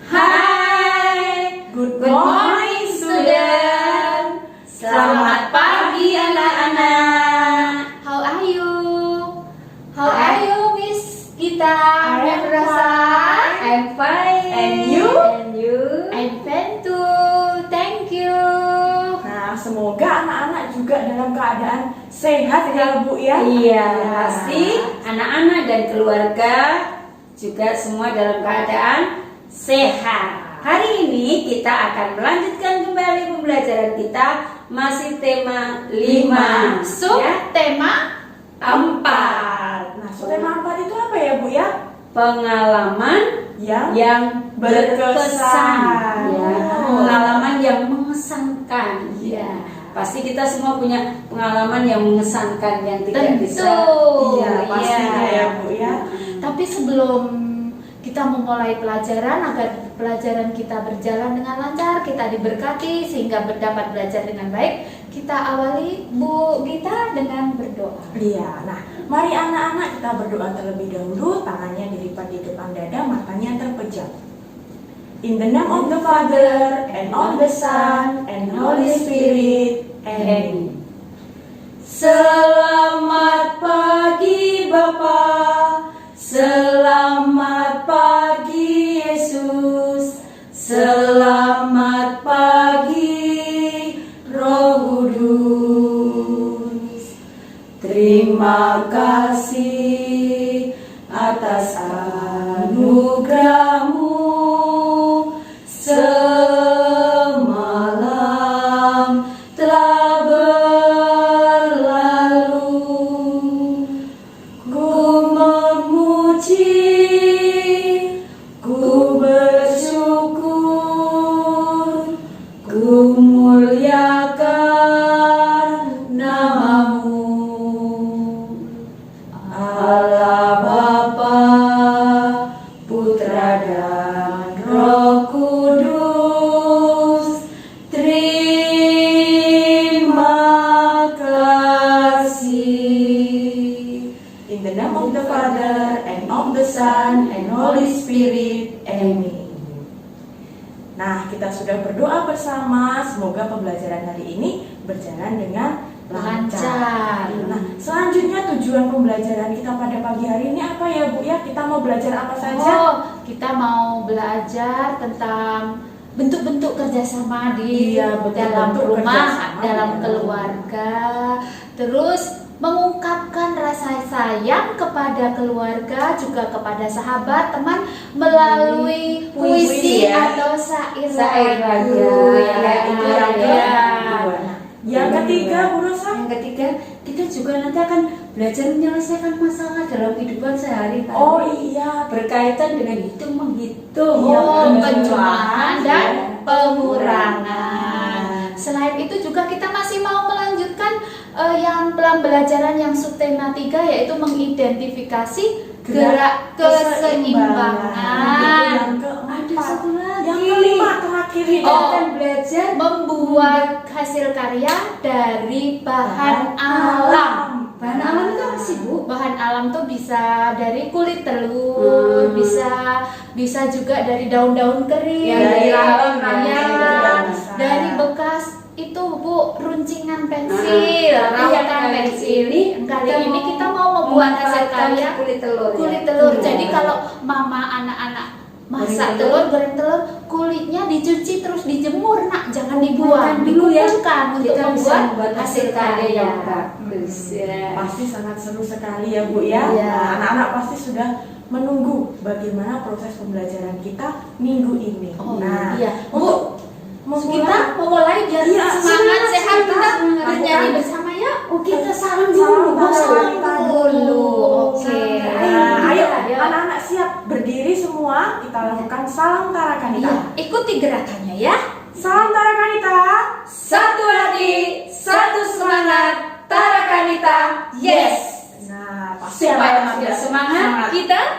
Hai, good morning student. Selamat pagi anak-anak. How are you? How are you, Miss Gita? I'm fine. I'm fine. And you? I'm fine too. Thank you. Nah, semoga anak-anak juga dalam keadaan sehat ya Bu ya. Iya, pasti anak-anak dan keluarga juga semua dalam keadaan sehat. Hari ini kita akan melanjutkan kembali pembelajaran kita, masih tema 5. So, tema 4. Nah, tema 4 itu apa ya Bu ya? Pengalaman yang berkesan. Ya, pengalaman yang mengesankan. Ya, pasti kita semua punya pengalaman yang mengesankan yang tidak bisa. Iya, pasti ya Bu ya. Tapi sebelum kita memulai pelajaran, agar pelajaran kita berjalan dengan lancar, kita diberkati sehingga dapat belajar dengan baik, kita awali Bu Gita dengan berdoa. Iya, nah mari anak-anak kita berdoa terlebih dahulu. Tangannya dilipat di depan dada, matanya terpejam. In the name of the Father, and of the Son, and Holy Spirit. Amen. Selamat pagi Bapa, selamat pagi Yesus, selamat pagi Roh Kudus. Terima kasih atas anugerah-Mu semalam telah berlalu. Ku memuji, ku bersyukur, ku muliakan nama-Mu. Allah Bapa, Putra dan Roh Kudus, terima kasih. In the name of the Father, and of the Son, and Holy Spirit. Amen. Nah, kita sudah berdoa bersama. Semoga pembelajaran hari ini berjalan dengan lancar. Nah, selanjutnya tujuan pembelajaran kita pada pagi hari ini apa ya Bu ya? Kita mau belajar apa saja? Oh, kita mau belajar tentang bentuk-bentuk kerjasama di dalam bentuk-bentuk rumah, kerjasama dalam di dalam keluarga. Terus mengungkapkan rasa sayang kepada keluarga, juga kepada sahabat, teman melalui puisi ya. atau syair Syair lagu. lagu, Ya, itu yang ya. kedua. Nah, yang ketiga Bu Rosa. Yang ketiga, kita juga nanti akan belajar menyelesaikan masalah dalam kehidupan sehari-hari. Oh iya, Berkaitan dengan hitung menghitung. Oh, Ya, penjumlahan dan ya. pengurangan. Selain itu juga kita masih mau melanjutkan yang pembelajaran yang subtema 3, yaitu mengidentifikasi gerak keseimbangan. Yang keempat. Ada satu lagi. Yang kelima terakhir ini. Kita akan belajar Membuat hasil karya dari bahan alam. bahan alam itu apa sih Bu? Bahan alam tuh bisa dari kulit telur, bisa juga dari daun-daun kering, Ya, dari alam, ya, bisa. dari bekas itu Bu, runcingan pensil, Ramuan pensil ini Kali ini kita mau membuat hasil karya kulit telur. kulit telur. Jadi kalau mama anak-anak masak telur, goreng telur, kulitnya dicuci terus dijemur, nak, jangan dibuang, dulu ya. dikumpulkan untuk Kita bisa membuat membuat hasil karya yang bagus ya. Pasti sangat seru sekali ya Bu ya. Iya. Nah, anak-anak pasti sudah menunggu bagaimana proses pembelajaran kita minggu ini. Oh, nah, iya. untuk Kita memulai biar Iya, semangat silakan, sehat, kita silakan. bernyanyi bersama ya. Oh, kita salam Salam dulu. dulu. Oke. Ayo, anak-anak siap berdiri semua. Kita lakukan salam tarakanita. Iya, ikuti gerakannya ya. Salam tarakanita. Satu hati, satu semangat, Tarakanita. Yes. Nah, pasti Supaya anak-anak makin semangat,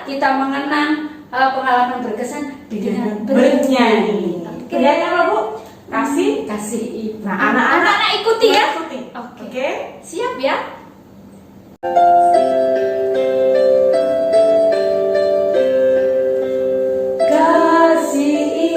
kita mengenang pengalaman berkesan dengan bernyanyi. Oke. Bernyanyi apa Bu? Kasih. ibu. Nah, anak-anak Anak-anak ikuti ya. ikuti. Oke. Oke. Siap ya? Kasih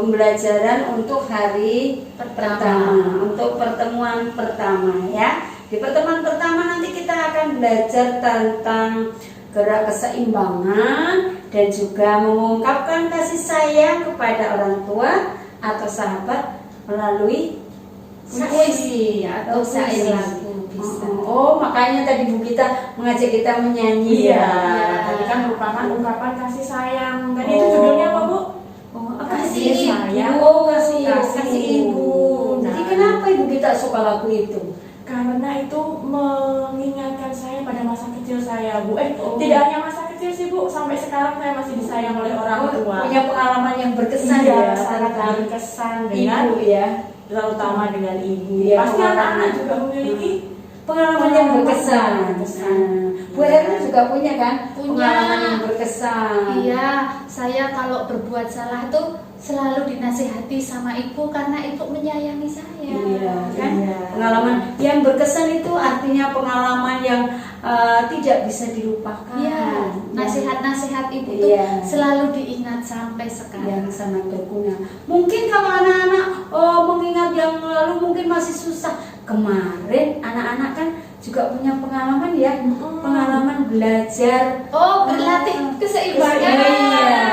pembelajaran untuk hari pertama, untuk pertemuan pertama ya. Di pertemuan pertama nanti kita akan belajar tentang gerak keseimbangan dan juga mengungkapkan kasih sayang kepada orang tua atau sahabat melalui puisi atau syair puisi. lagu bisa. Oh, makanya tadi Bu Gita mengajak kita menyanyi Iya, ya. tadi kan merupakan ungkapan kasih sayang. Tadi itu Oh. judulnya apa, Bu? Oh, apa Kasih sih? sayang. Oh, kasih Kasih ibu. Jadi Nah. kenapa Ibu Gita suka lagu itu? Karena itu mengingatkan saya pada masa kecil saya, Bu. Oh. Tidak hanya masa kecil sih, Bu. Sampai sekarang saya masih disayang oleh orang tua. Punya pengalaman yang berkesan Iya, ya, sangat tentang berkesan dengan ibu ya. terutama dengan ibu. Iya, Pasti pengalaman. anak-anak juga memiliki Pengalaman yang berkesan. Berkesan. Bu Erna juga punya kan? Punya. Pengalaman yang berkesan. Iya, saya kalau berbuat salah tuh selalu dinasihati sama ibu karena ibu menyayangi saya. Iya, kan? Iya. Pengalaman yang berkesan itu artinya pengalaman yang tidak bisa dilupakan. Iya, nasihat-nasihat ibu tuh Iya. selalu diingat sampai Yang sekarang. sangat berguna. Mungkin kalau anak-anak mengingat yang lalu mungkin masih susah. Kemarin anak-anak kan juga punya pengalaman ya, pengalaman belajar. Oh, berlatih keseimbangan. Iya.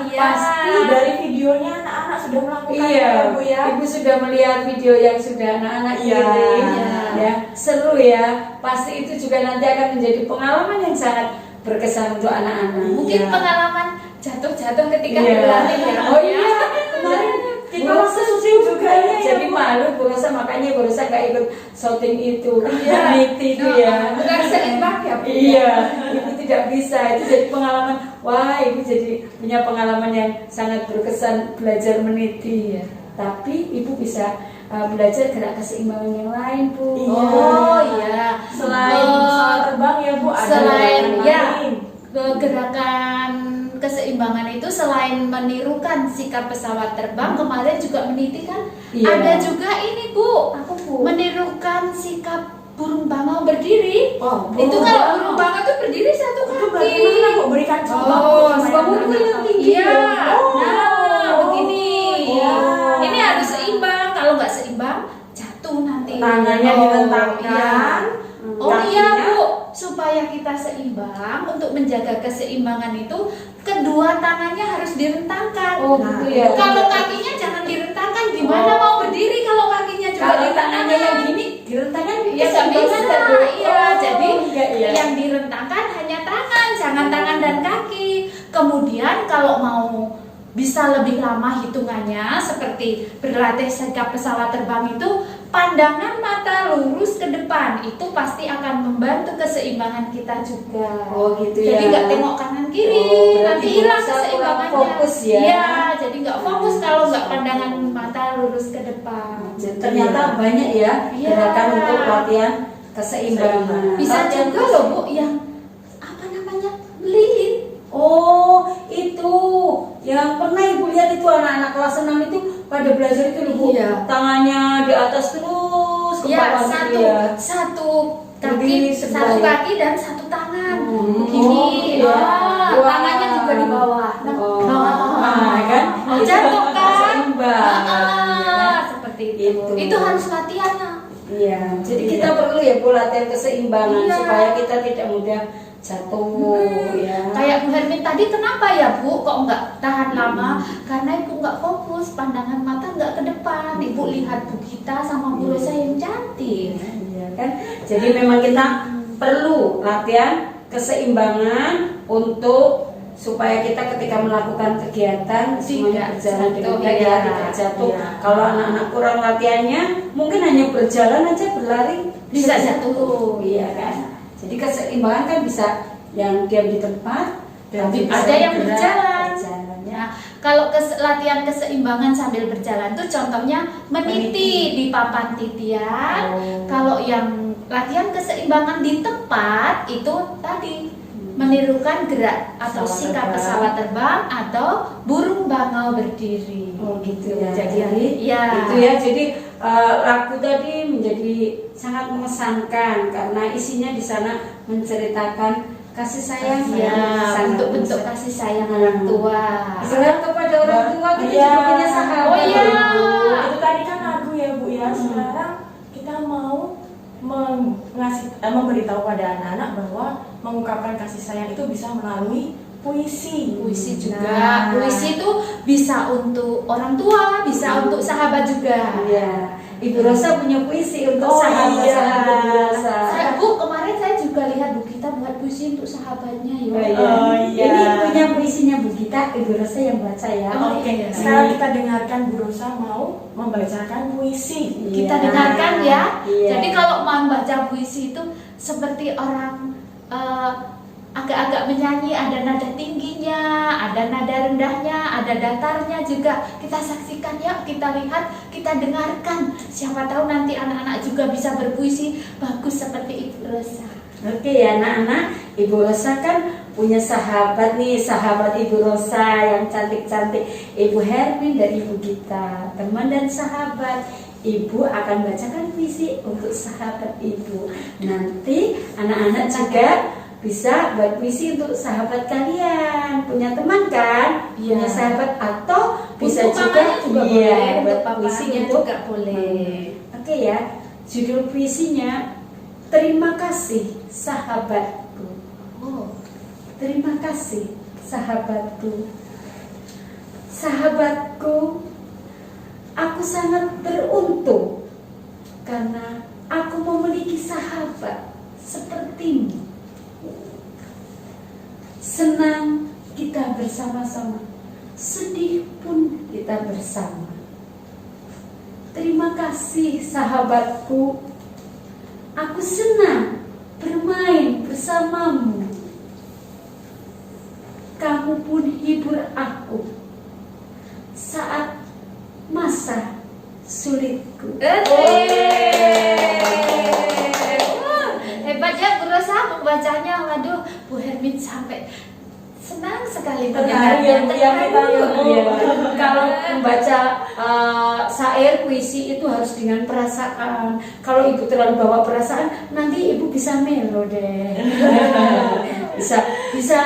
Iya. Pasti dari videonya anak-anak sudah melakukan Iya, Bu ya. Ibu sudah melihat video yang sudah anak-anak Iya. kirim, Iya. ya seru ya. Pasti itu juga nanti akan menjadi pengalaman yang sangat berkesan untuk anak-anak. Mungkin Iya. pengalaman jatuh-jatuh ketika Iya. berlatih ya. Oh iya, kemarin Kita Bu waktu syuting juga ya, jadi Bu. malu Bu Rosa, makanya Bu Rosa gak ikut syuting itu. Iya. Meniti itu ya. Bukan seimbang ya, Bu. Iya, ibu tidak bisa. Itu jadi pengalaman. Wah, ibu jadi punya pengalaman yang sangat berkesan belajar meniti. Tapi ibu bisa belajar gerak keseimbangan yang lain, Bu. Iya. Oh iya. Selain Oh, pesawat terbang ya, Bu, ada selain yang ya lain. gerakan keseimbangan itu selain menirukan sikap pesawat terbang, kemarin juga meniti kan. Iya. Ada juga ini, Bu, Apa, Bu? menirukan sikap burung bangau berdiri. Oh, Itu kalau burung bangau itu berdiri satu Itu kaki. bagaimana kok berikan contoh? Oh, Bu, supaya bangun anak-anak yang tahu? tinggi. Iya. Oh. Nah, begini. Iya. Ini harus seimbang. Kalau nggak seimbang, jatuh nanti. Tangannya Oh, direntangkan. iya. Oh iya, Kakinya. Bu, supaya kita seimbang, untuk menjaga keseimbangan itu kedua tangannya harus direntangkan. Oh, Nah, gitu ya. Kalau kakinya jangan direntangkan, gimana Oh. mau berdiri kalau kakinya juga Kalau direntangkan? tangannya yang gini, direntangkan Ya nggak keseimbangan bisa, nggak, Bu? iya. Oh, Jadi enggak ya. yang direntangkan hanya tangan, jangan tangan dan kaki. Kemudian kalau mau bisa lebih lama hitungannya, seperti berlatih sikap pesawat terbang itu, pandangan mata lurus ke depan, itu pasti akan membantu keseimbangan kita juga. Oh, gitu Jadi ya. nggak tengok kanan kiri, Oh, berarti nanti hilang bisa kurang keseimbangannya. fokus ya. Iya, jadi nggak fokus kalau nggak pandangan mata lurus ke depan. Jadi ternyata banyak ya Iya. gerakan untuk latihan keseimbangan. Bisa Latihan juga loh, Bu, yang apa namanya, lilin. Oh, itu yang pernah Ibu lihat itu anak-anak kelas 6 itu pada belajar itu loh, Bu. Iya. Tangannya di atas terus ke Ya, bawah satu gitu ya. satu Berdiri kaki, sebelah satu ya. kaki dan satu tangan. Hmm. Begini. Oh, iya. Ah, Wah. tangannya juga di bawah. Oh. Nah, Nah, kan? mau jatuh kan? Seimbang. Ah, seperti itu. Itu. Itu harus latihan. Nah. Iya, jadi kita perlu ya Bu latihan keseimbangan Iya. supaya kita tidak mudah jatuh ya. Kayak Bu Hermin tadi, kenapa ya Bu kok nggak tahan lama? Karena Ibu nggak fokus, pandangan mata nggak ke depan. Ibu lihat Bu Gita sama Bu Rosa yang cantik. Iya kan? Jadi memang kita perlu latihan keseimbangan untuk supaya kita ketika melakukan kegiatan semuanya berjalan dengan jatuh, baik iya. ya, tidak jatuh. Iya. Kalau anak-anak kurang latihannya, mungkin hanya berjalan aja berlari Bisa jatuh. Iya kan? Jadi keseimbangan kan bisa yang diam di tempat dan Tapi bisa ada yang bergerak, berjalan. berjalan, ya. Nah, kalau latihan keseimbangan sambil berjalan tuh contohnya meniti di papan titian. Oh. Kalau yang latihan keseimbangan di tempat itu tadi menirukan gerak atau Pesawat sikap terbang. pesawat terbang atau burung bangau berdiri. Oh gitu Ya, ya. jadi, ya. Itu ya. Jadi lagu tadi menjadi sangat mengesankan karena isinya di sana menceritakan kasih sayang Ya, yang sangat bentuk-bentuk mengesankan. kasih sayang orang tua. Sekarang kepada kepada orang tua, kita Iya. juga punya sahabat. Oh, iya. Itu tadi kan lagu ya Bu ya. Sekarang kita mau memberitahu pada anak-anak bahwa mengungkapkan kasih sayang itu bisa melalui puisi. Puisi juga. Nah. Puisi itu bisa untuk orang tua, bisa untuk sahabat juga. Iya, Ibu Rosa punya puisi untuk Oh, sahabat-sahabat iya. Ibu Rosa. Bu, kemarin saya juga lihat Bu Gita buat puisi untuk sahabatnya ya. Oh, iya. Oh, iya. Ini punya puisinya Bu Gita, Ibu Rosa yang baca ya. Oh, Oke, iya. sekarang kita dengarkan Bu Rosa mau membacakan puisi. Kita Iya. dengarkan ya. Iya. Jadi kalau mau baca puisi itu seperti orang agak-agak menyanyi, ada nada tingginya, ada nada rendahnya, ada datarnya juga. Kita saksikan ya, kita lihat, kita dengarkan. Siapa tahu nanti anak-anak juga bisa berpuisi bagus seperti Ibu Rosa. Oke ya anak-anak, Ibu Rosa kan punya sahabat nih, sahabat Ibu Rosa yang cantik-cantik, Ibu Hermin dan Ibu Gita, teman dan sahabat. Ibu akan bacakan puisi untuk sahabat Ibu. Nanti anak-anak juga bisa buat puisi untuk sahabat kalian. Punya teman kan? Iya. Punya sahabat atau bisa Untuk juga, mamanya juga iya, boleh, buat untuk puisi papanya untuk juga boleh. Oke ya, judul puisinya Terima Kasih Sahabatku. Oh, Terima kasih sahabatku. Sahabatku, aku sangat beruntung karena aku memiliki sahabat sepertimu. Senang kita bersama-sama, sedih pun kita bersama. Terima kasih sahabatku. Aku senang bermain bersamamu. Kamu pun hibur aku saat masa sulitku. Hebat ya Bu Rosa membacanya. Waduh, Bu Hermin sampai senang sekali Terharu ya, Bu, ya, kita ya, Bu. Iya. Kalau membaca syair puisi itu harus dengan perasaan. Kalau ibu terlalu bawa perasaan, nanti ibu bisa melo deh. bisa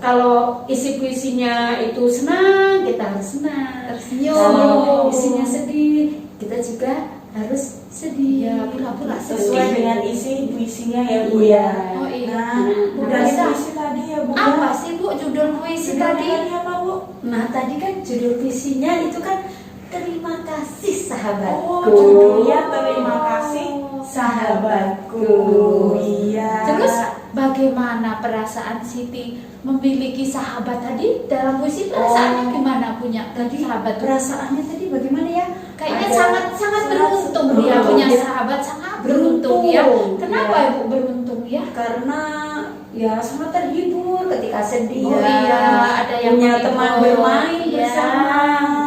kalau isi puisinya itu senang, kita harus senang. Tersenyum. Kalau isinya sedih, kita juga harus sedih. Ya, pura-pura Sesuai sedih. dengan isi puisinya ya Bu Iya. ya. Oh iya. Nah, Bu dari Rosa, puisi tadi ya Bu. apa sih Bu judul puisi Judulnya tadi? apa Bu? Nah tadi kan judul puisinya itu kan terima kasih sahabatku. Oh, judulnya terima kasih sahabatku. Iya. Terus bagaimana perasaan Siti memiliki sahabat tadi? Dalam puisi perasaannya gimana punya Tadi sahabat? perasaannya tadi bagaimana ya? Kayaknya Ada- sangat beruntung dia beruntung. punya sahabat, sangat beruntung ya. Beruntung, Kenapa ya. Ibu beruntung ya? Karena ya sangat terhibur ketika sedih. Oh iya, ada yang punya menghibur. teman bermain Iya. bersama.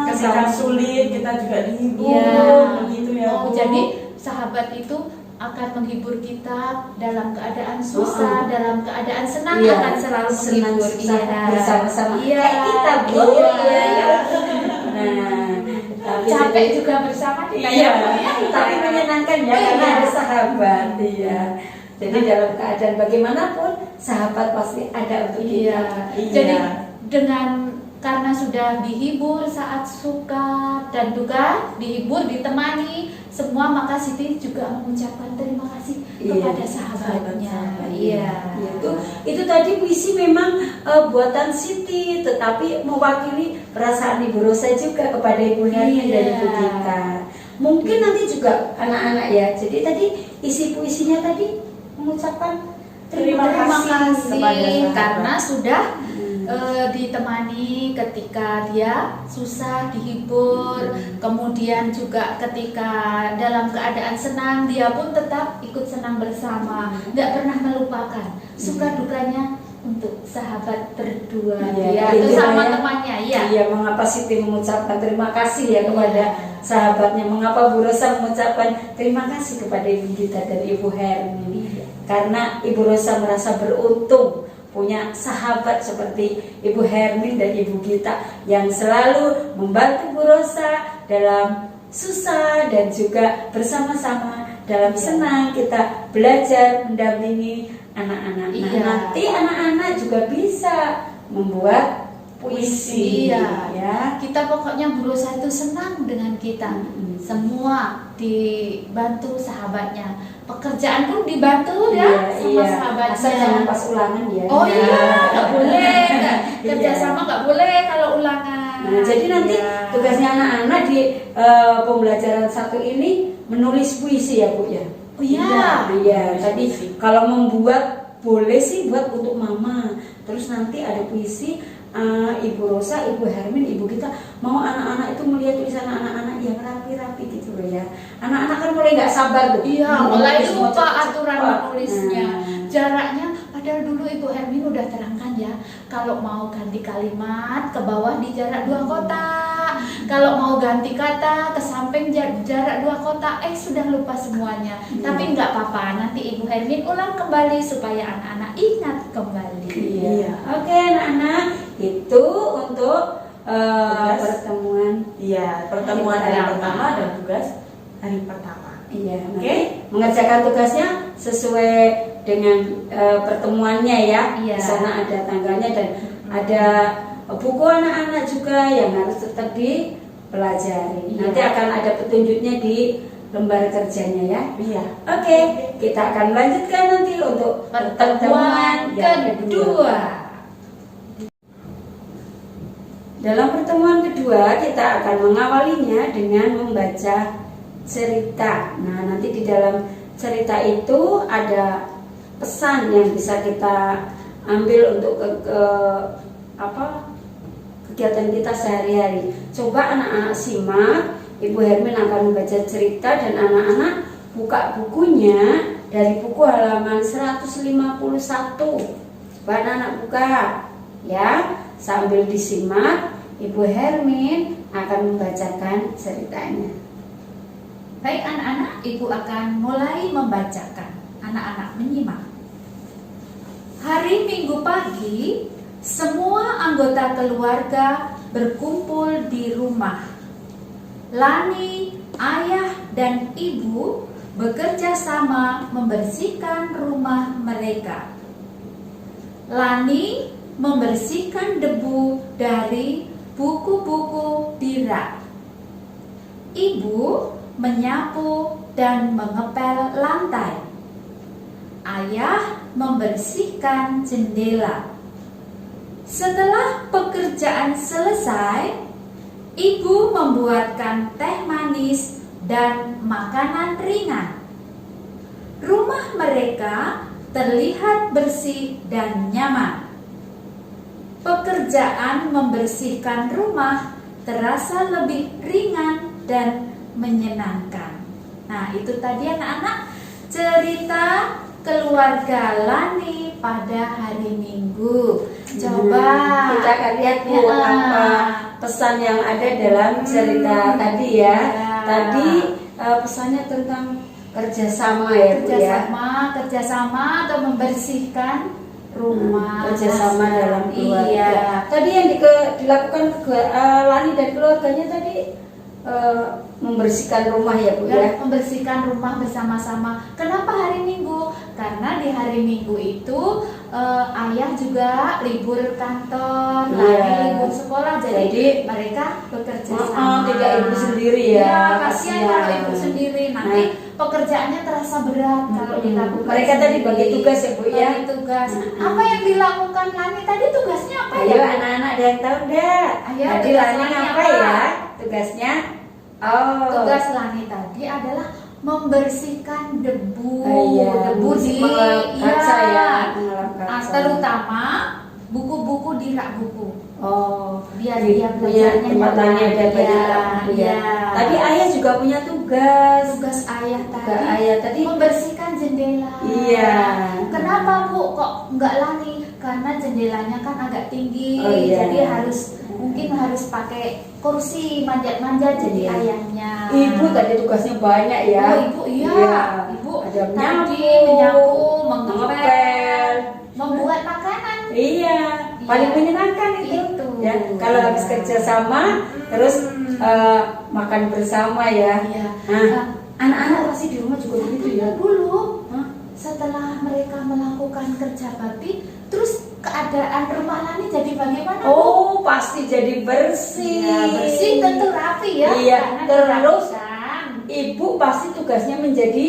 Ketika sulit kita juga dihibur. Iya. Begitu ya Oh, Bu. jadi sahabat itu akan menghibur kita dalam keadaan susah, dalam keadaan senang Iya, akan selalu senang menghibur. susah bersama-sama. Iya, Kayak kita, Bu. Iya. Iya. Nah, tapi Capek juga bersama kita Iya. ya. tapi menyenangkan ya Iya. karena ada sahabat. Iya. Jadi dalam keadaan bagaimanapun sahabat pasti ada untuk Iya. kita. Iya. Jadi dengan karena sudah dihibur saat suka dan duka, dihibur, ditemani semua, maka Siti juga mengucapkan terima kasih Iya. kepada sahabatnya. Iya. Ya, itu tadi puisi memang buatan Siti, tetapi mewakili perasaan Ibu Rosa juga kepada Ibu Hermin Iya. dan Ibu Gita. Mungkin nanti juga anak-anak ya. Jadi tadi isi puisinya tadi mengucapkan Terima Terima kasih kepada kasih sahabat. karena sudah Hmm. ditemani ketika dia susah, dihibur, kemudian juga ketika dalam keadaan senang dia pun tetap ikut senang bersama, nggak pernah melupakan suka dukanya untuk sahabat berdua Iya, dia itu itu sama ya. temannya ya. Iya, mengapa Siti mengucapkan terima kasih ya kepada Iya. sahabatnya? Mengapa Bu Rosa mengucapkan terima kasih kepada Ibu Gita dan Ibu Hermin? Iya. Karena Ibu Rosa merasa beruntung punya sahabat seperti Ibu Hermin dan Ibu Gita yang selalu membantu Bu Rosa dalam susah dan juga bersama-sama dalam senang kita belajar mendampingi anak-anak. Nah, Iya. nanti anak-anak juga bisa membuat puisi. Iya. Ya. Kita pokoknya berusaha itu senang dengan kita. Semua dibantu sahabatnya. Pekerjaan pun dibantu ya sama sahabatnya. Asal jangan pas ulangan ya. Oh Ya. iya, nggak boleh. Kerja Iya. sama nggak boleh kalau ulangan. Nah, jadi nanti Iya. tugasnya anak-anak di pembelajaran satu ini menulis puisi ya Bu ya. Oh iya. Iya, tadi kalau membuat boleh sih buat untuk mama. Terus nanti ada puisi Ibu Rosa, Ibu Hermin, Ibu kita mau anak-anak itu melihat tulisan anak-anak yang rapi-rapi gitu loh ya. Anak-anak kan mulai nggak sabar tuh. Iya, mulai lupa aturan cepet-cepet. menulisnya. Nah. Jaraknya, padahal dulu Ibu Hermin udah terangkan ya, kalau mau ganti kalimat ke bawah di jarak 2 kotak. Kalau mau ganti kata ke samping jarak 2 kotak, sudah lupa semuanya. Tapi nggak apa-apa, nanti Ibu Hermin ulang kembali supaya anak-anak ingat kembali. Iya. Oke anak-anak, itu untuk Tugas. pertemuan. Iya, pertemuan hari Pertama. pertama dan tugas hari pertama. Iya, Oke. oke. Mengerjakan tugasnya sesuai dengan pertemuannya ya. Iya. Di sana ada tanggalnya dan ada buku anak-anak juga yang harus tetap dipelajari. Iya. Nanti akan ada petunjuknya di lembar kerjanya ya. Iya. Oke, kita akan lanjutkan nanti untuk Pertemuan yang kedua. Dalam pertemuan kedua kita akan mengawalinya dengan membaca cerita. Nah, nanti di dalam cerita itu ada pesan yang bisa kita ambil untuk kegiatan kita sehari-hari. Coba anak-anak simak, Ibu Hermin akan membaca cerita dan anak-anak buka bukunya dari buku halaman 151. Coba anak-anak buka ya, sambil disimak Ibu Hermin akan membacakan ceritanya. Baik anak-anak, Ibu akan mulai membacakan. Anak-anak menyimak. Hari Minggu pagi, semua anggota keluarga berkumpul di rumah. Lani, ayah, dan ibu bekerja sama membersihkan rumah mereka. Lani membersihkan debu dari buku-buku di rak. Ibu menyapu dan mengepel lantai. Ayah membersihkan jendela. Setelah pekerjaan selesai, ibu membuatkan teh manis dan makanan ringan. Rumah mereka terlihat bersih dan nyaman. Pekerjaan membersihkan rumah terasa lebih ringan dan menyenangkan. Nah, itu tadi anak-anak cerita keluarga Lani pada hari Minggu. Coba kita akan lihat Bu apa pesan yang ada dalam cerita tadi ya. Ya. Tadi pesannya tentang kerjasama ya Bu ya. kerjasama atau membersihkan rumah. Kerjasama dalam keluarga. Iya. Tadi yang dilakukan Lani dan keluarganya tadi membersihkan rumah ya Bu ya. Membersihkan rumah bersama-sama. Kenapa hari Minggu? Karena di hari Minggu itu ayah juga libur kantor, Iya. Lani libur sekolah, jadi Jadi, mereka bekerja sama. tidak ibu sendiri ya. Iya, kasihan kalau ibu Kasihan. sendiri nanti pekerjaannya terasa berat kalau dilakukan. Mereka tadi sendiri. bagi tugas ya Bu ya. Bagi tugas. Mm-mm. Apa yang dilakukan Lani tadi tugasnya apa Ayo ya? anak-anak ada yang tahu enggak? Ayo, Tadi tugas Lani Lani apa apa? ya? Tugasnya Tugas Lani tadi adalah membersihkan debu, Iya, debu di mengelap kaca ya, iya. mengelap kaca. Terutama buku-buku di rak buku. Oh, Biar di- dia punya belajarnya tempat lainnya ada nyaman. banyak Iya, buku ya. iya. Tadi ayah juga punya tugas. Tugas ayah tadi Tugas ayah tadi. membersihkan jendela. Iya. Kenapa Bu kok nggak Lani? Karena jendelanya kan agak tinggi, Oh, iya. jadi mungkin harus pakai kursi manjat-manjat jadi Iya. ayahnya. Ibu tadi tugasnya banyak ya. Oh, ibu iya. Iya. Ibu Ada tadi menyapu, menyapu, mengepel. mengepel, membuat makanan. Iya, paling Iya. menyenangkan itu. Itu. Ya, kalau habis kerja sama, terus makan bersama ya. Iya. Nah, anak-anak pasti di rumah juga begitu ya. Dulu Hah? setelah mereka melakukan kerja bakti, terus ke keadaan rumah Lani jadi bagaimana, Bu? Oh, pasti jadi bersih. Ya, bersih tentu rapi ya. Iya, karena terus dirapikan. Ibu pasti tugasnya menjadi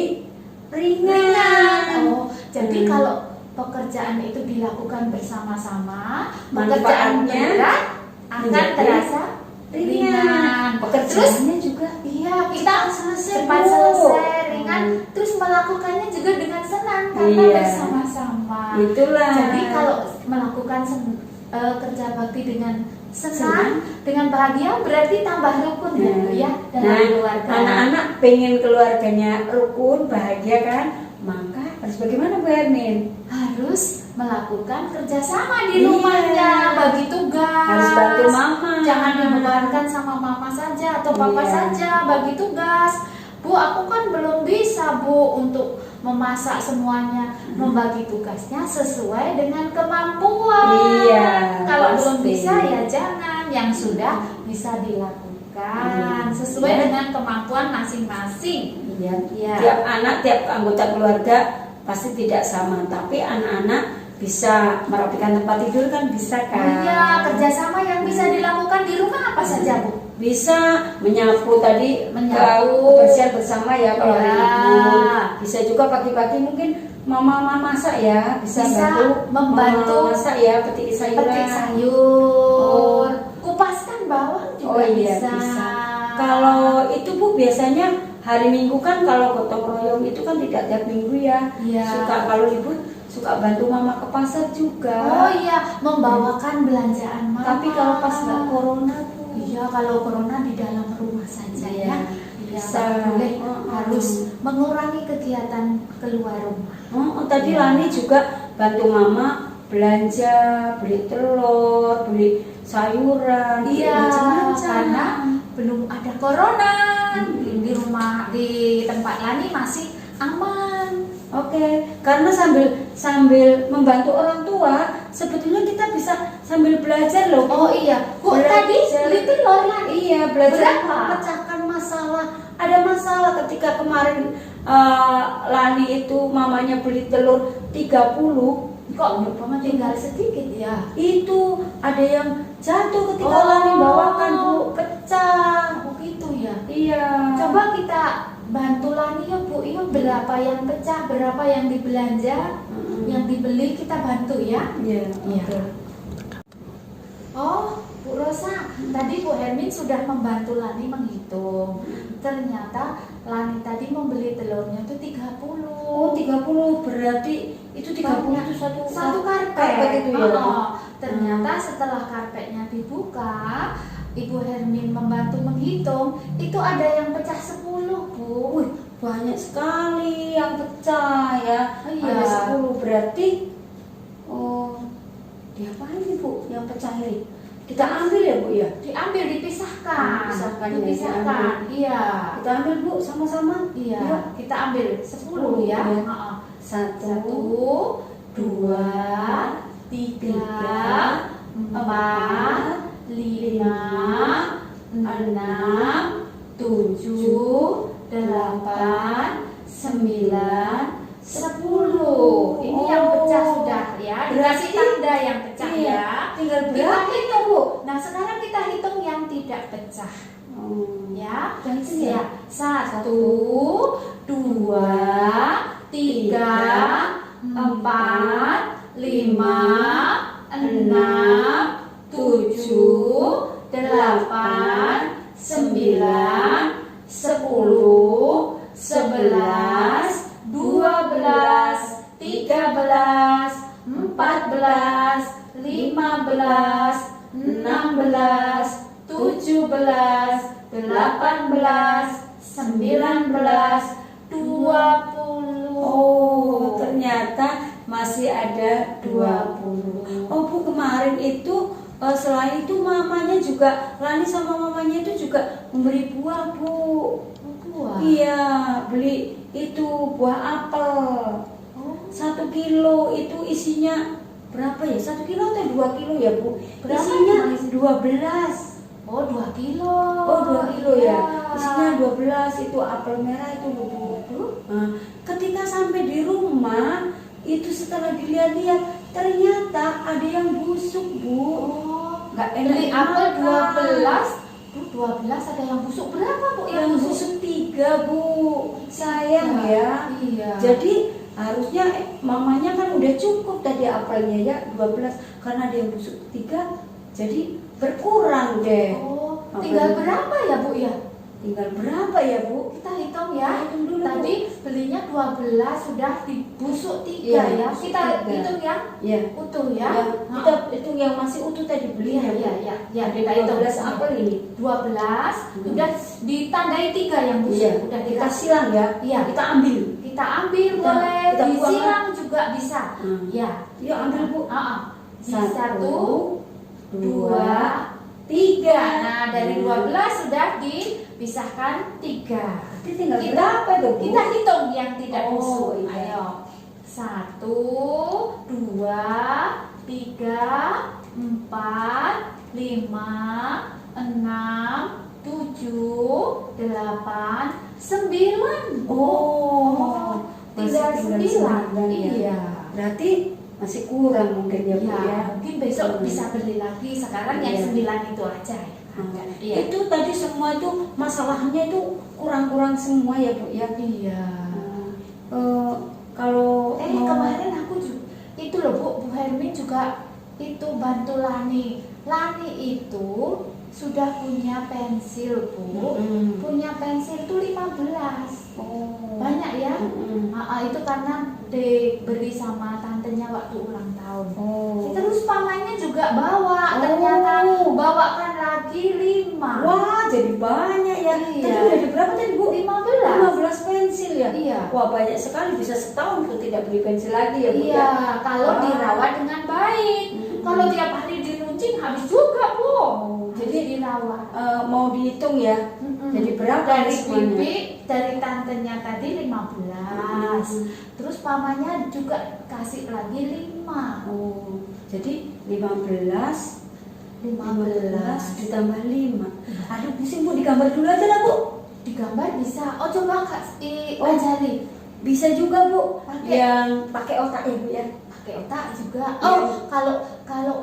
ringan. Oh, jadi kalau pekerjaan itu dilakukan bersama-sama, pekerjaan Manfaatnya berat akan menjadi terasa ringan. Pekerjaannya juga Iya, kita cepat Bu. selesai, ringan, terus melakukannya juga dengan senang karena Iya. bersama-sama. Itulah. Jadi kalau melakukan kerja bakti dengan senang, dengan bahagia, berarti tambah rukun ya, Bu ya, dalam Nah, keluarga. anak-anak pengen keluarganya rukun, bahagia kan? Maka harus bagaimana Bu Hermin? Harus melakukan kerjasama di Iya. rumahnya, bagi tugas. Harus bantu mama. Jangan dibebankan sama mama saja atau papa Iya. saja, bagi tugas. Bu, aku kan belum bisa, Bu, untuk memasak semuanya. Membagi tugasnya sesuai dengan kemampuan. Iya, Kalau pasti. belum bisa ya jangan. Yang sudah bisa dilakukan sesuai Iya. dengan kemampuan masing-masing. Iya. Iya. Tiap anak, tiap anggota keluarga pasti tidak sama, tapi anak-anak bisa merapikan tempat tidur kan bisa Oh kan? iya, kerjasama yang bisa dilakukan di rumah apa saja, Bu? Bisa menyapu tadi, Menyapu. kebersihan bersama ya kalau hari Ya. libur. Bisa juga pagi-pagi mungkin mama masak ya, bisa Bisa membantu mama masak ya, petik sayuran. Petik sayur, kupaskan bawang juga Oh iya bisa. bisa. Kalau itu Bu biasanya hari Minggu kan kalau gotong royong itu kan tidak tiap minggu ya. Iya. Suka kalau libur suka bantu mama ke pasar juga. Oh iya, membawakan belanjaan mama. Tapi kalau pas nggak corona Bu. Iya, kalau corona di dalam rumah saja Iya, ya. Iya, bisa. nggak boleh, Mm-mm. harus mengurangi kegiatan keluar rumah. Tadi Iya. Lani juga bantu mama belanja, beli telur, beli sayuran, beli Iya, macam-macam. karena belum ada corona. Di rumah, di tempat Lani masih aman. Oke, karena sambil membantu orang tua, sebetulnya kita bisa sambil belajar loh. Oh iya, Bu, Belajar. tadi beli telur Lani. Iya, belajar Berapa? memecahkan masalah. Ada masalah ketika kemarin Lani itu mamanya beli telur 30. Kok mama tinggal sedikit ya? Itu ada yang jatuh ketika Oh. Lani bawakan Bu, pecah. Oh gitu ya. Iya. Coba kita bantu Lani ya Bu, yuk berapa yang pecah, berapa yang dibelanja, yang dibeli kita bantu ya. Iya. Iya. Oke. Oh, Bu Rosa, tadi Bu Hermin sudah membantu Lani menghitung. Ternyata Lani tadi membeli telurnya itu 30. Oh, 30 berarti itu 30 itu satu karpet itu ya. Ternyata setelah karpetnya dibuka, Ibu Hermin membantu menghitung, itu ada yang pecah 10, Bu. Wih, banyak sekali yang pecah ya. Iya. Ada 10 berarti diapain nih Bu yang pecah ini? Kita ambil ya Bu ya? Diambil, dipisahkan. Dipisahkan ya, Dipisahkan. Iya. Kita ambil Bu sama-sama. Iya, Yuk. kita ambil 10 ya. Iya. Heeh. 1, 2, 3, 4, 5, 6, 7, 8, 9, 10. Ini yang pecah sudah ya. Dikasih tanda yang pecah Iya. ya. Tinggal Kita berapa? hitung Bu. Nah sekarang kita hitung yang tidak pecah ya. Yang itu ya? 1, 2, 3, 4, 5, 6, 7, 8, 9, 10, 11, 12, 13, 14, 15, 16, 17, 18, 19, 20. Oh, ternyata masih ada 20. Oh Bu, kemarin itu selain itu mamanya juga, Lani sama mamanya itu juga memberi buah Bu. Buah. Iya, beli itu buah apel. Oh, 1 kilo itu isinya berapa ya? 1 kilo atau 2 kilo ya Bu? Berapa Isinya itu? 12. Oh 2 kilo. Oh 2 kilo ya. Iya. Isinya 12 itu apel merah itu Bu. Nah, ketika sampai di rumah itu setelah dilihat-lihat ternyata ada yang busuk, Bu. Nggak enak Beli apel dimakan. 12 ada yang busuk. Berapa Bu Yang busuk 3, Bu. Sayang ya. Iya. Jadi harusnya mamanya kan udah cukup tadi apelnya ya 12, karena ada yang busuk 3 jadi berkurang deh. Oh, tinggal berapa ya Bu ya? Tinggal berapa ya, Bu? Kita hitung ya. Hitung dulu, Tadi belinya 12 sudah dibusuk 3 Iya, ya. busuk Kita 3. hitung yang Ya. utuh ya. Kita hitung yang masih utuh tadi belinya. Iya, iya, iya. Ada Kita hitung 12 apel ini. 12 sudah ditandai 3 yang busuk. Iya, Udah kita silang ya. Iya. Kita ambil. Kita ambil Kita- boleh, kita buang disilang juga bisa. Ya. Yuk ambil, Bu. Satu, 2, 3. Nah, dari 12 sudah dipisahkan 3. Berarti tinggal Kita- berapa tuh, Bu? Kita hitung yang tidak Oh, busuk. iya. Ayo. 1, 2, 3, 4, 5, 6, 7, 8, 9. Oh, tinggal masih 9. 9 ya. Iya. Berarti masih kurang mungkin ya, Bu Ya, ya. mungkin besok bisa beli lagi. Sekarang yang Iya. 9 itu aja. Iya. Itu tadi semua itu masalahnya itu kurang-kurang semua ya, Bu ya. Iya. Kalau Kemarin aku juga itu loh Bu Hermin juga itu bantu Lani. Lani itu sudah punya pensil Bu. Mm-mm. Punya pensil itu 15. Oh. Banyak ya. Mm-mm. Itu karena diberi sama tantenya waktu ulang tahun. Oh. Terus pamannya juga bawa, ternyata bawakan lagi 5. Wah, jadi banyak ya. Iya. Tadi udah ada berapa tadi, Bu? 15. 15 pensil ya? Iya. Wah, banyak sekali, bisa setahun tuh tidak beli pensil lagi ya, Bu Iya, ya. kalau Wah. dirawat dengan baik. Kalau tiap hari diruncing habis juga, Bu. Jadi jadi dirawat. mau dihitung ya. Jadi berapa dari semuanya? bibi, dari tantenya tadi 15. Terus pamannya juga kasih lagi 5. Oh, jadi 15 ditambah 5. Aduh, pusing, Bu, digambar dulu aja lah, Bu. Digambar bisa. Oh, coba kasih Oh. ajari. Bisa juga, Bu. Pakai. Yang pakai otak ya, Bu ya. Pakai otak juga. Iya. Oh, kalau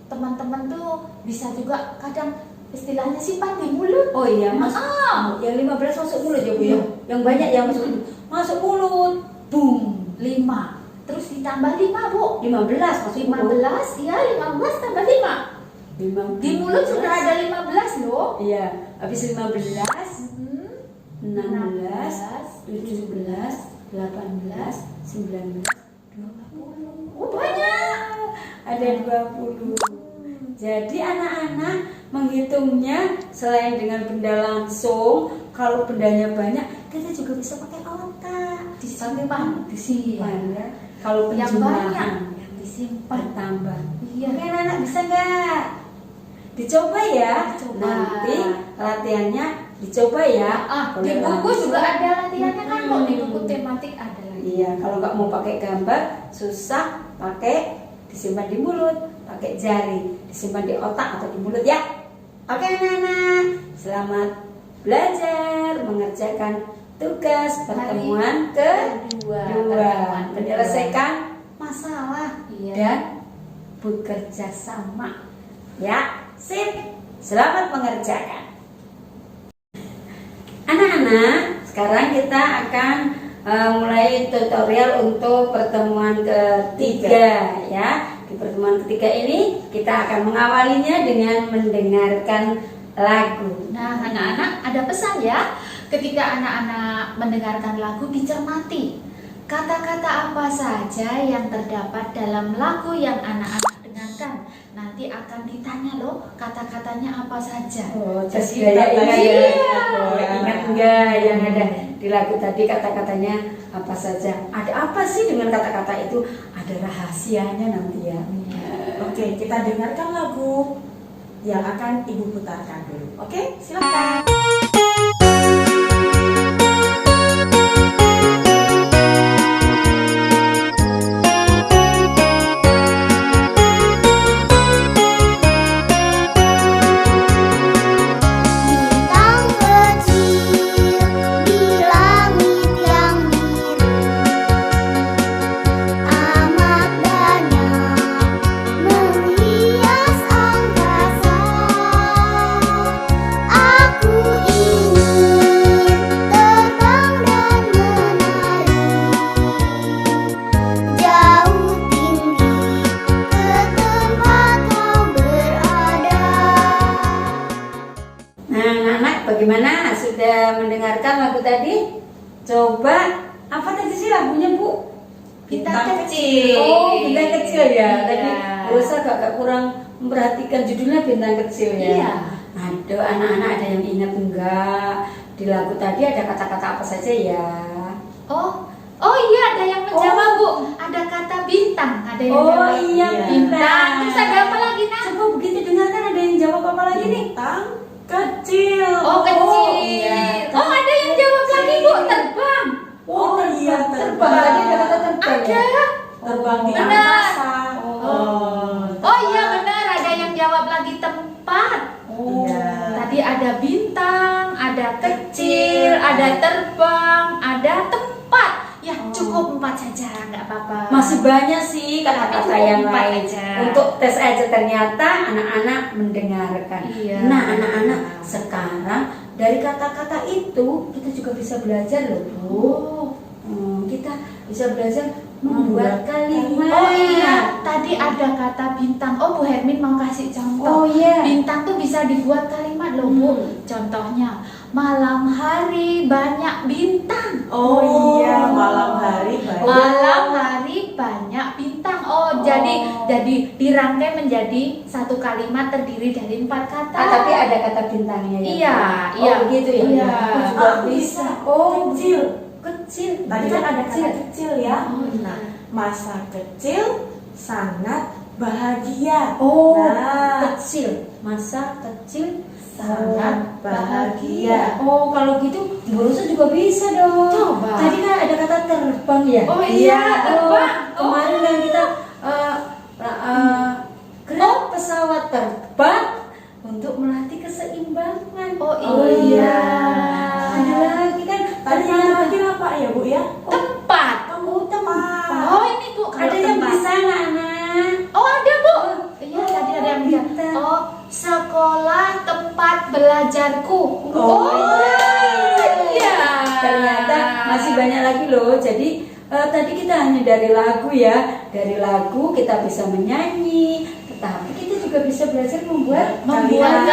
teman-teman tuh bisa juga kadang istilahnya simpan di mulut. Oh iya, yang 15 masuk mulut ya, Bu ya. Iya. Yang banyak yang masuk mulut. Masuk mulut. Boom. 5. Terus ditambah 5, Bu. 15 masuk 15, iya 15 tambah 5. 15. Di mulut sudah ada 15 loh. Iya, habis 15, 16, 17, 18, 19, 20. Oh, banyak. Ada 20. Jadi anak-anak menghitungnya selain dengan benda langsung, kalau bendanya banyak, kita juga bisa pakai otak. Disimpan ya. Kalau Yang penjumlahan banyak yang disimpan. bertambah. Iya. Oke, anak-anak bisa nggak? Dicoba ya. Dicoba. Nanti latihannya dicoba ya. Di Boleh buku langsung. juga ada latihannya kan kok, di buku tematik ada lagi. Iya, kalau nggak mau pakai gambar, susah, pakai disimpan di mulut, pakai jari, disimpan di otak atau di mulut ya. Oke anak-anak, selamat belajar mengerjakan tugas pertemuan kedua, menyelesaikan masalah Iya. dan bekerja sama. Ya, sip. Selamat mengerjakan. Anak-anak, sekarang kita akan mulai tutorial untuk pertemuan ketiga ya. Di pertemuan ketiga ini kita akan mengawalinya dengan mendengarkan lagu. Nah, anak-anak ada pesan ya. Ketika anak-anak mendengarkan lagu, dicermati kata-kata apa saja yang terdapat dalam lagu yang anak-anak dengarkan. Nanti akan ditanya loh, kata-katanya apa saja. Oh, Jadi jadi ingat ya. iya. Oh, ingat enggak yang ada di lagu tadi kata-katanya apa saja? Ada apa sih dengan kata-kata itu? Ada rahasianya nanti ya. Oke, kita dengarkan lagu yang akan Ibu putarkan dulu. Oke, silakan. Bintang kecil di langit yang biru, Bagaimana? Sudah mendengarkan lagu tadi? Coba apa tadi sih lagunya, Bu? Bintang kecil. Oh, bintang kecil ya. Iya. Tadi Rosa agak kurang memperhatikan judulnya bintang kecil ya. Iya. Aduh, anak-anak ada yang ingat enggak? Di lagu tadi ada kata-kata apa saja ya? Oh iya, ada yang menjawab Bu. Ada kata bintang, ada yang Oh jawab. iya, Bintang. Terus ada apa lagi Nak? Coba begitu dengarkan, ada yang jawab apa lagi nih? Bintang kecil. Oh kecil. iya. Oh ada yang jawab lagi Bu, terbang. Oh iya, Terbang. Tadi ada kata terbang ya? Ada. Terbang di Benar. angkasa. Oh iya benar, ada yang jawab lagi tempat. Oh. Iya. Tadi ada bintang, ada kecil, ada terbang, ada tempat. Ya cukup 4 saja, nggak apa-apa. Masih banyak sih kata-kata Tapi yang cukup 4 lain. aja. Untuk tes aja ternyata anak-anak mendengarkan. Iya. Nah, anak-anak sekarang dari kata-kata itu kita juga bisa belajar loh, Bu. Kita bisa belajar membuat kalimat. Oh iya, tadi ada kata bintang. Oh Bu Hermin mau kasih contoh. Oh iya. Bintang tuh bisa dibuat kalimat loh Bu. Contohnya, malam hari banyak bintang. Oh iya, malam hari banyak. Malam hari banyak bintang. Oh, jadi dirangkai menjadi satu kalimat terdiri dari 4 kata. Tapi ada kata bintangnya ya. Iya, Bu? iya. Oh, begitu ya. Iya. Aku juga bisa. Oh, kecil. Kecil. Tadi kan ada kata kecil ya. Oh, iya. Nah, masa kecil sangat bahagia. Oh, Nah, kecil. Masa kecil sangat bahagia. Oh, kalau gitu Bu Rosa juga bisa dong. Coba. Tadi kan ada kata terbang ya. Oh iya, terbang. Kemarin kan kita gerak pesawat terbang untuk melatih keseimbangan. Oh iya. Ada lagi kan? Tadi yang lagi apa ya, Bu ya? Tempat. Kamu tempat. Oh ini Bu, kalau Ada yang tempat. bisa anak-anak. Oh ada Bu. Iya Oh, tadi ada yang bisa. bisa. Oh sekolah tempat belajarku. Oh, iya. Ternyata masih banyak lagi loh. Jadi tadi kita hanya dari lagu ya. Dari lagu kita bisa menyanyi, tetapi kita juga bisa belajar membuat Kalimat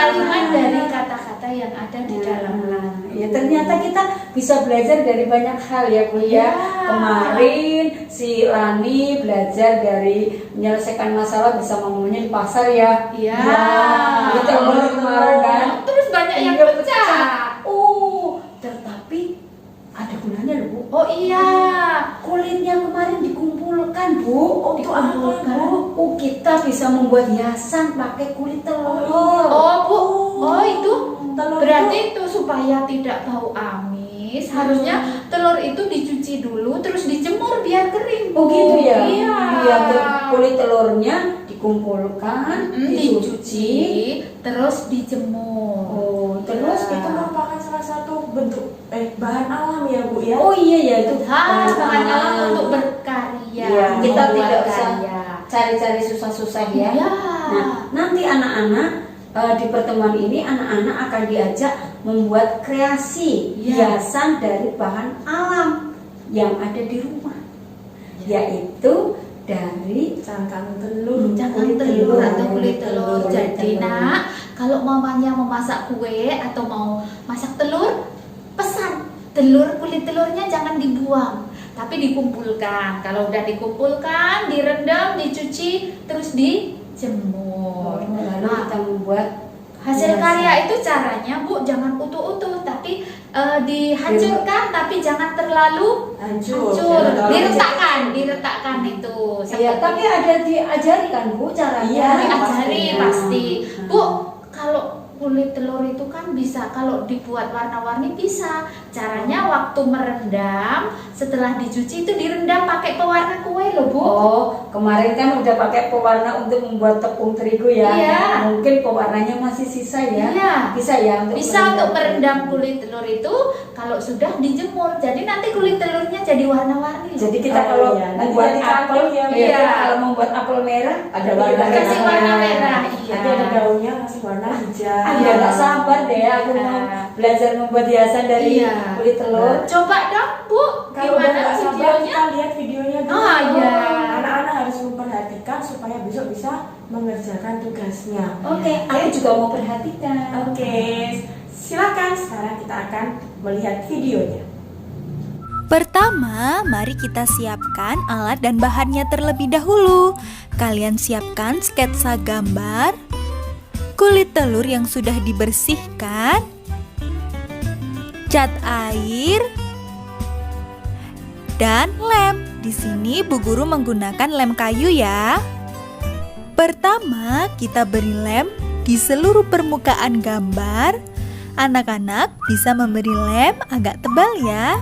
dari kata-kata yang ada di dalam lagu. Ya ternyata kita bisa belajar dari banyak hal ya Bu ya. Ya. Kemarin si Lani belajar dari menyelesaikan masalah bersama mamanya di pasar ya. Iya. Ya, itu kemarin kan. Terus banyak yang Iya, pecah. Oh, tetapi ada gunanya loh Bu. Oh iya. Kulitnya kemarin dikumpulkan Bu. Untuk apa, Bu? Oh, kita bisa membuat hiasan pakai kulit telur. Oh Bu. Oh itu. Telur Berarti itu supaya tidak bau amis. Harusnya telur itu dicuci dulu, terus dijemur biar kering. Oh gitu ya? Iya. Iya, kulit telurnya dikumpulkan, Dicuci, terus dijemur. Oh, terus itu merupakan salah satu bentuk bahan alam ya, Bu ya. oh iya ya itu Bahan alam untuk berkarya. Iya, kita membuat tidak usah karya. cari-cari susah-susah ya. Iya. Nah, nanti anak-anak di pertemuan ini anak-anak akan diajak membuat kreasi Iya. hiasan dari bahan alam yang ada di rumah, yaitu dari Cangkang telur. Cangkang Kulit telur telur. atau kulit telur. Kulit Jadi telur. Nak, kalau mamanya memasak kue atau mau masak telur, pesan telur kulit telurnya jangan dibuang, tapi dikumpulkan. Kalau udah dikumpulkan, direndam, dicuci, terus dijemur. lalu Nah, kita membuat hasil hiasan. karya itu caranya Bu, jangan utuh-utuh, tapi dihancurkan, tapi jangan terlalu Hancur. hancur. Jangan terlalu Diretakkan itu. Iya, seperti tapi ada diajari kan Bu caranya. Iya, diajari pasti. Hmm. Bu, kalau kulit telur itu kan bisa, kalau dibuat warna-warni bisa. Caranya waktu merendam, setelah dicuci itu direndam pakai pewarna kue loh Bu. Oh, kemarin kan udah pakai pewarna untuk membuat tepung terigu ya. Iya. Mungkin pewarnanya masih sisa ya. Iya. Bisa ya untuk Bisa untuk merendam kulit telur itu kalau sudah dijemur. Jadi nanti kulit telurnya jadi warna-warni. Jadi kita Oh, kalau iya. Nanti membuat jadi apel cantik ya, Bu. iya, Iya. kalau membuat apel merah ada warna Kasih warna merah. Iya. Nanti ada daunnya masih warna hijau. Iya, nggak sabar deh aku mau belajar membuat hiasan dari Iya. kulit telur. Coba dong Bu, Kalau udah gimana nggak sabar, videonya? kita lihat videonya dulu. Oh, iya. Anak-anak harus memperhatikan supaya besok bisa mengerjakan tugasnya. Oke, aku juga mau perhatikan. Oke, Silakan sekarang kita akan melihat videonya. Pertama, mari kita siapkan alat dan bahannya terlebih dahulu. Kalian siapkan sketsa gambar, kulit telur yang sudah dibersihkan, cat air, dan lem. Di sini Bu Guru menggunakan lem kayu ya. Pertama, kita beri lem di seluruh permukaan gambar. Anak-anak bisa memberi lem agak tebal ya,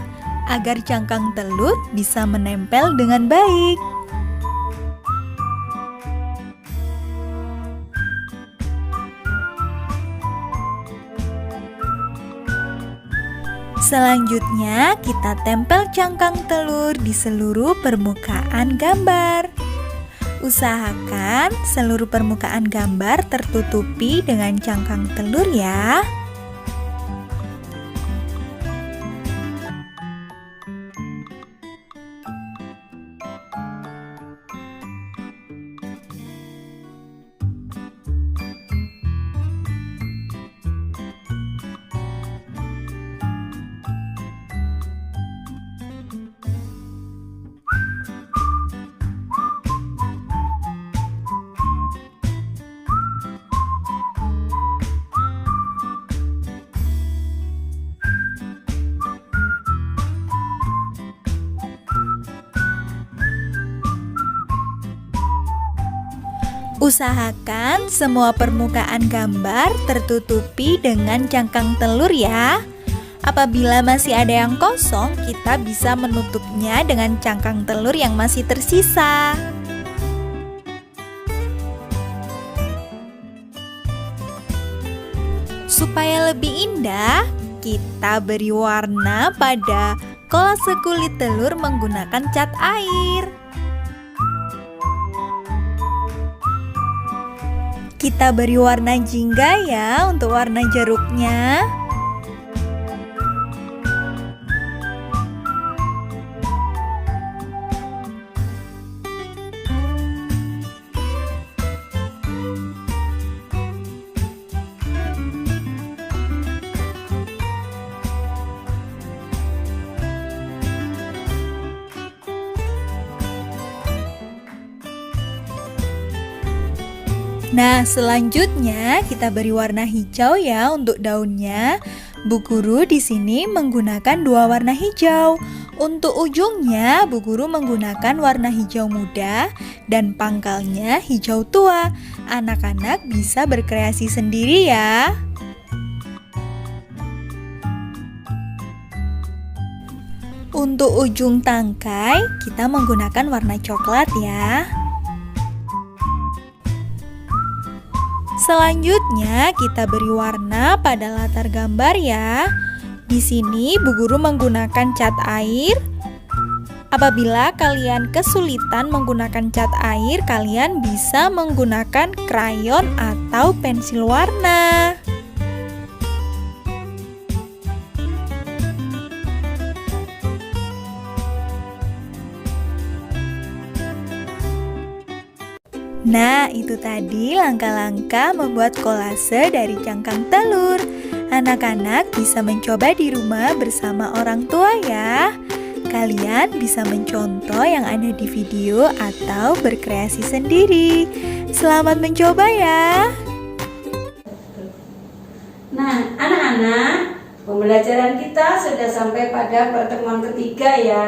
agar cangkang telur bisa menempel dengan baik. Selanjutnya, kita tempel cangkang telur di seluruh permukaan gambar. Usahakan seluruh permukaan gambar tertutupi dengan cangkang telur ya. Usahakan semua permukaan gambar tertutupi dengan cangkang telur ya. Apabila masih ada yang kosong, kita bisa menutupnya dengan cangkang telur yang masih tersisa. Supaya lebih indah, kita beri warna pada kolase kulit telur menggunakan cat air. Kita beri warna jingga ya untuk warna jeruknya. Nah, selanjutnya kita beri warna hijau ya untuk daunnya. Bu Guru di sini menggunakan dua warna hijau. Untuk ujungnya, Bu Guru menggunakan warna hijau muda dan pangkalnya hijau tua. Anak-anak bisa berkreasi sendiri ya. Untuk ujung tangkai, kita menggunakan warna coklat ya. Selanjutnya kita beri warna pada latar gambar ya. Di sini Bu Guru menggunakan cat air. Apabila kalian kesulitan menggunakan cat air, kalian bisa menggunakan krayon atau pensil warna. Nah, itu tadi langkah-langkah membuat kolase dari cangkang telur. Anak-anak bisa mencoba di rumah bersama orang tua ya. Kalian bisa mencontoh yang ada di video atau berkreasi sendiri. Selamat mencoba ya. Nah, anak-anak, pembelajaran kita sudah sampai pada pertemuan ketiga ya.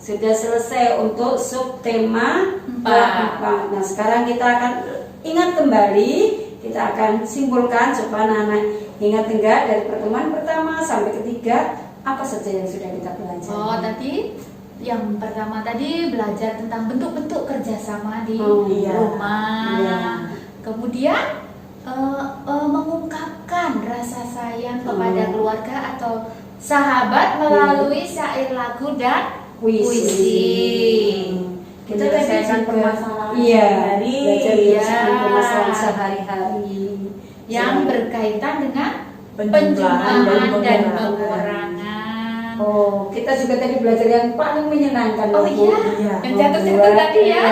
Sudah selesai untuk subtema 4. Nah, sekarang kita akan ingat kembali, kita akan simpulkan supaya anak-anak ingat enggak dari pertemuan pertama sampai ketiga apa saja yang sudah kita pelajari. Oh, tadi yang pertama tadi belajar tentang bentuk-bentuk kerjasama di iya. rumah. Iya. Kemudian mengungkapkan rasa sayang kepada keluarga atau sahabat melalui syair, lagu, dan puisi. Kita tadi Menyelesaikan juga permasalahan sehari-hari, Iya. permasalahan sehari-hari yang berkaitan dengan Penjumlahan penjumlahan dan pengurangan. pengurangan. Oh, kita juga tadi belajar yang paling menyenangkan. Oh loh, Bu. iya, yang jatuh-jatuh Membuat, tadi ya. iya.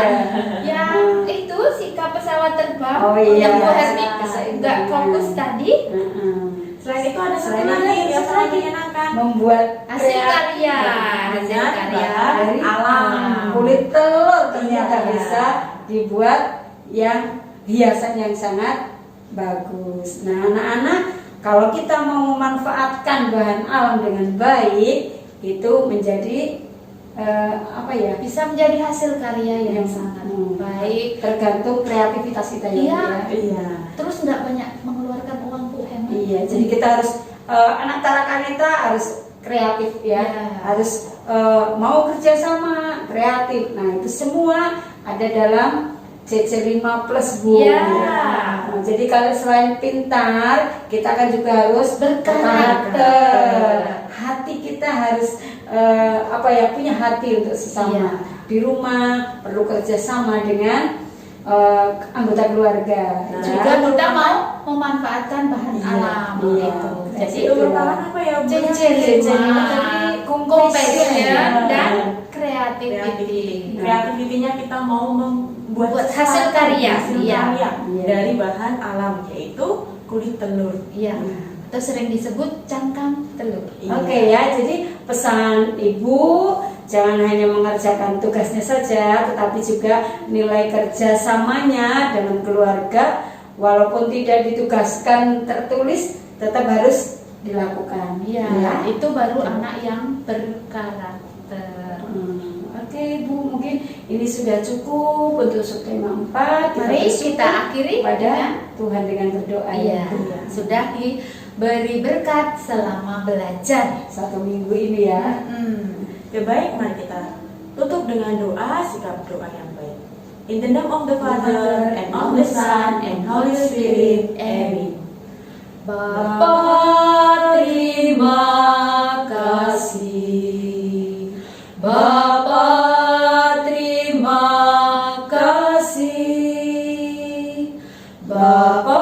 Yang itu sikap pesawat terbang Oh iya. yang Bu Hermi Pesawat nggak terbang. fokus tadi. Heeh. Selain itu ada satu Selain lagi itu, yang satu sangat lagi. menyenangkan. Membuat Hasil kreatif. karya, hasil Dengan karya bahan Dari alam. kulit telur ternyata Iya. bisa dibuat yang hiasan yang sangat bagus. Nah, anak-anak, kalau kita mau memanfaatkan bahan alam dengan baik, itu menjadi apa ya? bisa menjadi hasil karya yang Yang sangat hmm. baik. Tergantung kreativitas kita ya. Iya. Bu, ya. Iya. Terus nggak banyak mengeluarkan uang Bu, hemat. Iya, jadi kita harus anak Tarakanita harus kreatif ya, Iya. harus mau kerjasama kreatif. Nah, itu semua ada dalam CC5 Plus Bu. Iya. Nah, jadi kalau selain pintar, kita kan juga harus Berkarakter. Hati kita harus punya hati untuk sesama. Iya. Di rumah perlu kerjasama dengan anggota keluarga. Nah, Juga kita mau memanfaatkan bahan Iya, alam iya. itu. Jadi Itu merupakan apa ya? Bu? CC5 compassion Iya. dan Creativity. creativity. Kreativitinya kita mau membuat Buat hasil sesuatu, karya, hasil iya. karya Iya. dari bahan alam, yaitu kulit telur. Iya. Atau sering disebut cangkang telur. Iya. Oke ya, jadi pesan ibu jangan hanya mengerjakan tugasnya saja, tetapi juga nilai kerjasamanya dalam keluarga, walaupun tidak ditugaskan tertulis, tetap harus dilakukan. Iya, Ya. itu baru anak yang berkarakter. Oke Bu, mungkin ini sudah cukup untuk subtema 4. Mari bersyukur kita akhiri pada dengan Tuhan dengan berdoa. Iya, Ya. sudah diberi berkat selama belajar. 1 minggu ini ya. Ya baik, mari kita tutup dengan doa, sikap doa yang baik. In the name of the Father, and of the Son, and Holy Spirit. Amen. Bapa, terima kasih. Bapa, terima kasih. Bapa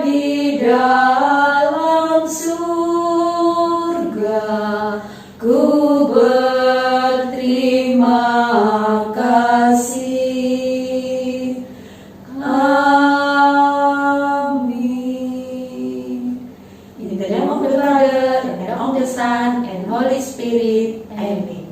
di dalam surga, ku berterima kasih. Amin. In the name of the Father, and of the Son, and Holy Spirit. Amin.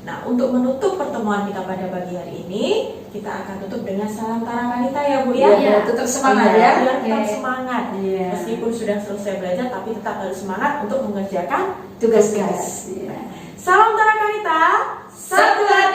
Nah, untuk menutup pertemuan kita pada pagi hari ini, kita akan tutup dengan salam Tarakanita ya Bu ya. Iya, tetap semangat ya. Biar tetap Oke. semangat. Iya. Meskipun sudah selesai belajar, tapi tetap harus semangat untuk mengerjakan Tugas-tugas. Iya. Salam Tarakanita, satu hati.